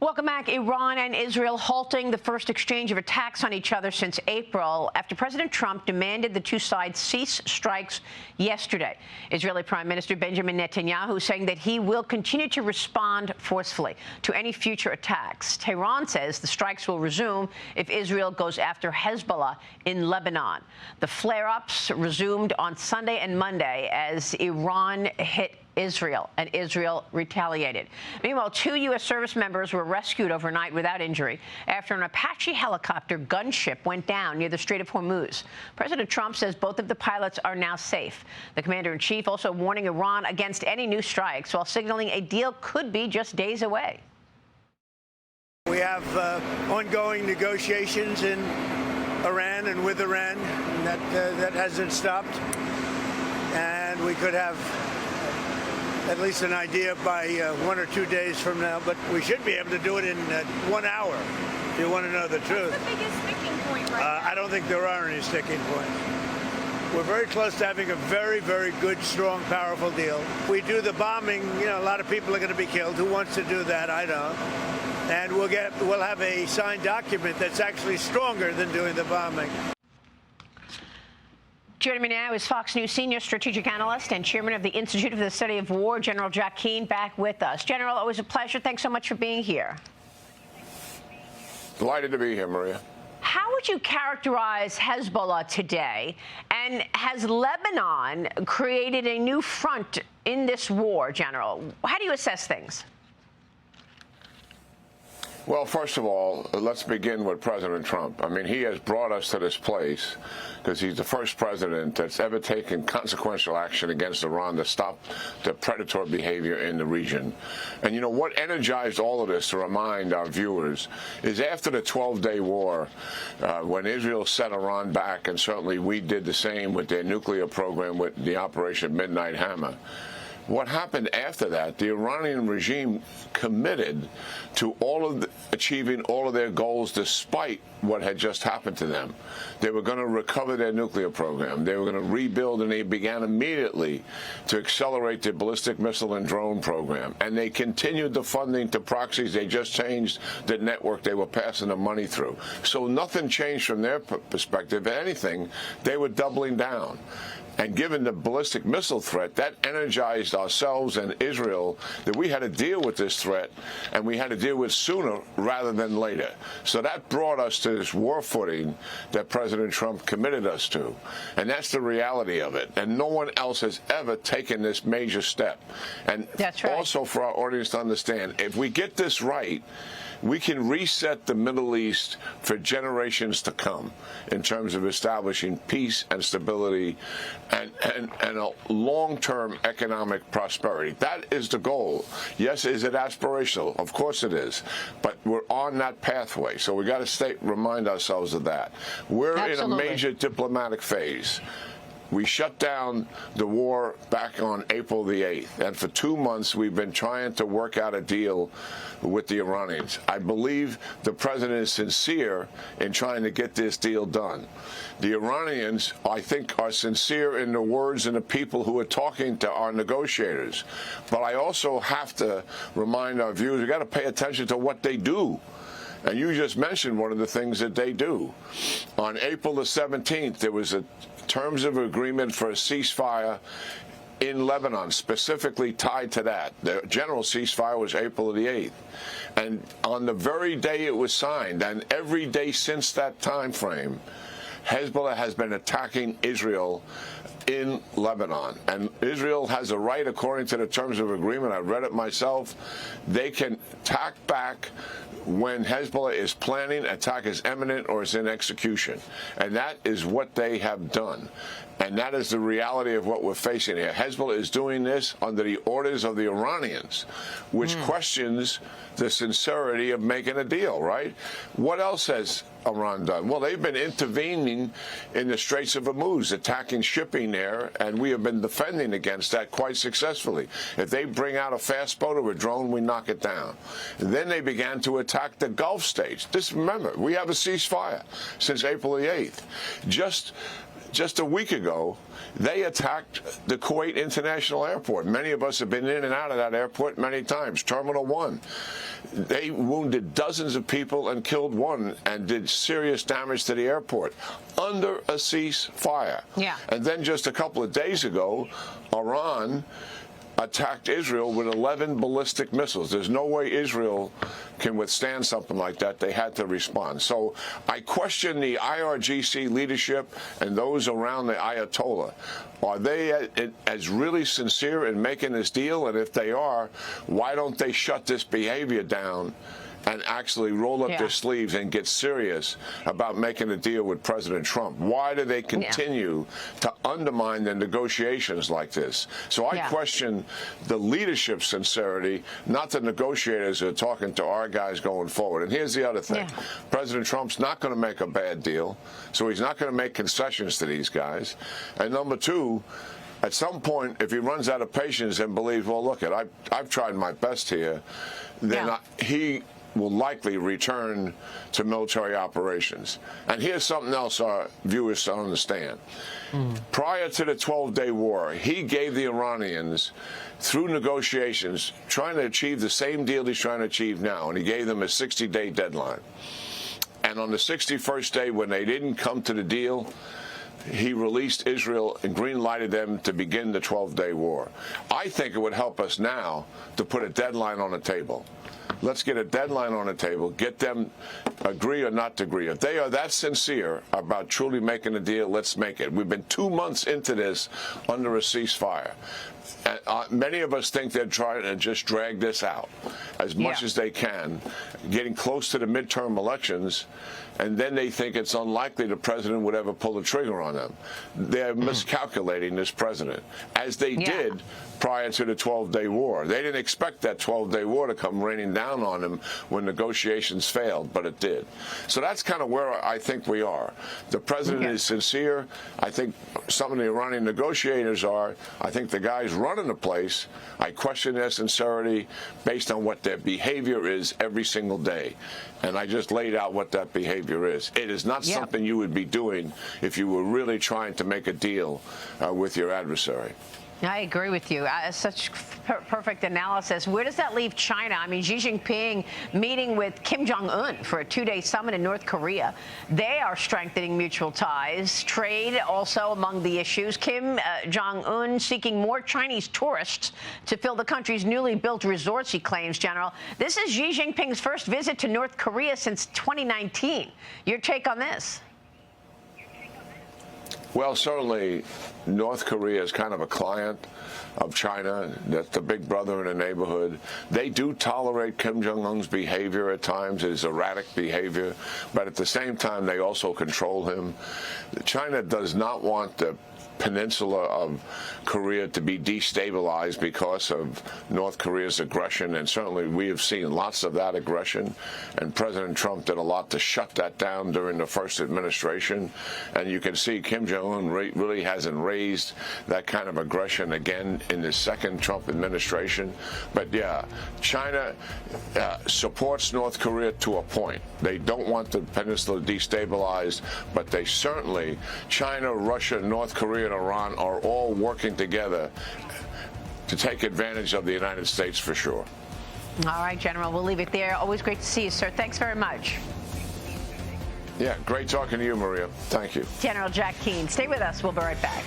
Welcome back. Iran and Israel halting the first exchange of attacks on each other since April after President Trump demanded the two sides cease strikes yesterday. Israeli Prime Minister Benjamin Netanyahu saying that he will continue to respond forcefully to any future attacks. Tehran says the strikes will resume if Israel goes after Hezbollah in Lebanon. The flare-ups resumed on Sunday and Monday as Iran hit Israel, and Israel retaliated. Meanwhile, 2 U.S. service members were rescued overnight without injury after an Apache helicopter gunship went down near the Strait of Hormuz. President Trump says both of the pilots are now safe. The commander-in-chief also warning Iran against any new strikes while signaling a deal could be just days away. We have ongoing negotiations in Iran and with Iran, and that hasn't stopped. And we could have at least an idea by 1 or 2 days from now, but we should be able to do it in 1 hour, if you want to know the truth. What's the biggest sticking point right now? I don't think there are any sticking points. We're very close to having a very, very good, strong, powerful deal. We do the bombing, a lot of people are going to be killed. Who wants to do that? I don't. And we'll have a signed document that's actually stronger than doing the bombing. Joining me now is Fox News senior strategic analyst and chairman of the Institute for the Study of War, General Jack Keane, back with us. General, always a pleasure. Thanks so much for being here. Delighted to be here, Maria. How would you characterize Hezbollah today? And has Lebanon created a new front in this war, General? How do you assess things? Well, first of all, let's begin with President Trump. I mean, he has brought us to this place because he's the first president that's ever taken consequential action against Iran to stop the predatory behavior in the region. And, what energized all of this, to remind our viewers, is after the 12-day war, when Israel set Iran back, and certainly we did the same with their nuclear program with the Operation Midnight Hammer. What happened after that, the Iranian regime committed to achieving all of their goals despite what had just happened to them. They were going to recover their nuclear program. They were going to rebuild, and they began immediately to accelerate their ballistic missile and drone program. And they continued the funding to proxies. They just changed the network they were passing the money through. So nothing changed from their perspective. If anything, they were doubling down. And given the ballistic missile threat, that energized ourselves and Israel that we had to deal with this threat, and we had to deal with sooner rather than later. So that brought us to this war footing that President Trump committed us to. And that's the reality of it. And no one else has ever taken this major step. And that's right. Also for our audience to understand, if we get this right, we can reset the Middle East for generations to come in terms of establishing peace and stability and a long-term economic prosperity. That is the goal. Yes, is it aspirational? Of course it is. But we're on that pathway. So we got to remind ourselves of that. We're Absolutely. in a major diplomatic phase. We shut down the war back on April the 8th, and for 2 months we've been trying to work out a deal with the Iranians. I believe the president is sincere in trying to get this deal done. The Iranians, I think, are sincere in the words and the people who are talking to our negotiators. But I also have to remind our viewers, we've got to pay attention to what they do. And you just mentioned one of the things that they do. On April the 17th, there was a terms of agreement for a ceasefire in Lebanon, specifically tied to that. The general ceasefire was April the 8th. And on the very day it was signed, and every day since that time frame, Hezbollah has been attacking Israel in Lebanon. And Israel has a right, according to the terms of agreement, I read it myself, they can attack back when Hezbollah is planning, attack is imminent or is in execution. And that is what they have done. And that is the reality of what we're facing here. Hezbollah is doing this under the orders of the Iranians, which questions the sincerity of making a deal, right? What else has Iran done? Well, they've been intervening in the Straits of Hormuz, attacking shipping there, and we have been defending against that quite successfully. If they bring out a fast boat or a drone, we knock it down. And then they began to attack the Gulf states. Remember, we have a ceasefire since April the 8th. Just just a week ago, they attacked the Kuwait International Airport. Many of us have been in and out of that airport many times. Terminal 1. They wounded dozens of people and killed one and did serious damage to the airport under a ceasefire. Yeah. And then just a couple of days ago, Iran attacked Israel with 11 ballistic missiles. There's no way Israel can withstand something like that. They had to respond. So I question the IRGC leadership and those around the Ayatollah. Are they as really sincere in making this deal? And if they are, why don't they shut this behavior down and actually roll up their sleeves and get serious about making a deal with President Trump? Why do they continue to undermine the negotiations like this? So I question the leadership's sincerity, not the negotiators who are talking to our guys going forward. And here's the other thing. President Trump's not going to make a bad deal, so he's not going to make concessions to these guys. And number two, at some point, if he runs out of patience and believes, well, look, I've tried my best here, then he will likely return to military operations. And here's something else our viewers don't understand. Prior to the 12-day war, he gave the Iranians, through negotiations, trying to achieve the same deal he's trying to achieve now, and he gave them a 60-day deadline. And on the 61st day, when they didn't come to the deal, he released Israel and green-lighted them to begin the 12-day war. I think it would help us now to put a deadline on the table. Let's get a deadline on the table, get them agree or not to agree. If they are that sincere about truly making a deal, let's make it. We've been 2 months into this under a ceasefire. Many of us think they're trying to just drag this out as much as they can, getting close to the midterm elections, and then they think it's unlikely the president would ever pull the trigger on them. They're miscalculating this president, as they did prior to the 12-day war. They didn't expect that 12-day war to come raining down on them when negotiations failed, but it did. So that's kind of where I think we are. The president is sincere. I think some of the Iranian negotiators are. I think the guys running the place, I question their sincerity based on what their behavior is every single day. And I just laid out what that behavior is. It is not something you would be doing if you were really trying to make a deal with your adversary. I agree with you. Such perfect analysis. Where does that leave China? I mean, Xi Jinping meeting with Kim Jong-un for a 2-day summit in North Korea. They are strengthening mutual ties. Trade also among the issues. Kim Jong-un seeking more Chinese tourists to fill the country's newly built resorts, he claims, General. This is Xi Jinping's first visit to North Korea since 2019. Your take on this? Well, certainly North Korea is kind of a client of China. That's the big brother in the neighborhood. They do tolerate Kim Jong-un's behavior at times, his erratic behavior, but at the same time, they also control him. China does not want the peninsula of Korea to be destabilized because of North Korea's aggression, and certainly we have seen lots of that aggression, and President Trump did a lot to shut that down during the first administration, and you can see Kim Jong-un really hasn't raised that kind of aggression again in the second Trump administration. But yeah, China supports North Korea to a point. They don't want the peninsula destabilized, but they certainly, China, Russia, North Korea, and Iran are all working together to take advantage of the United States for sure. All right, General, we'll leave it there. Always great to see you, sir. Thanks very much. Yeah, great talking to you, Maria. Thank you. General Jack Keane. Stay with us. We'll be right back.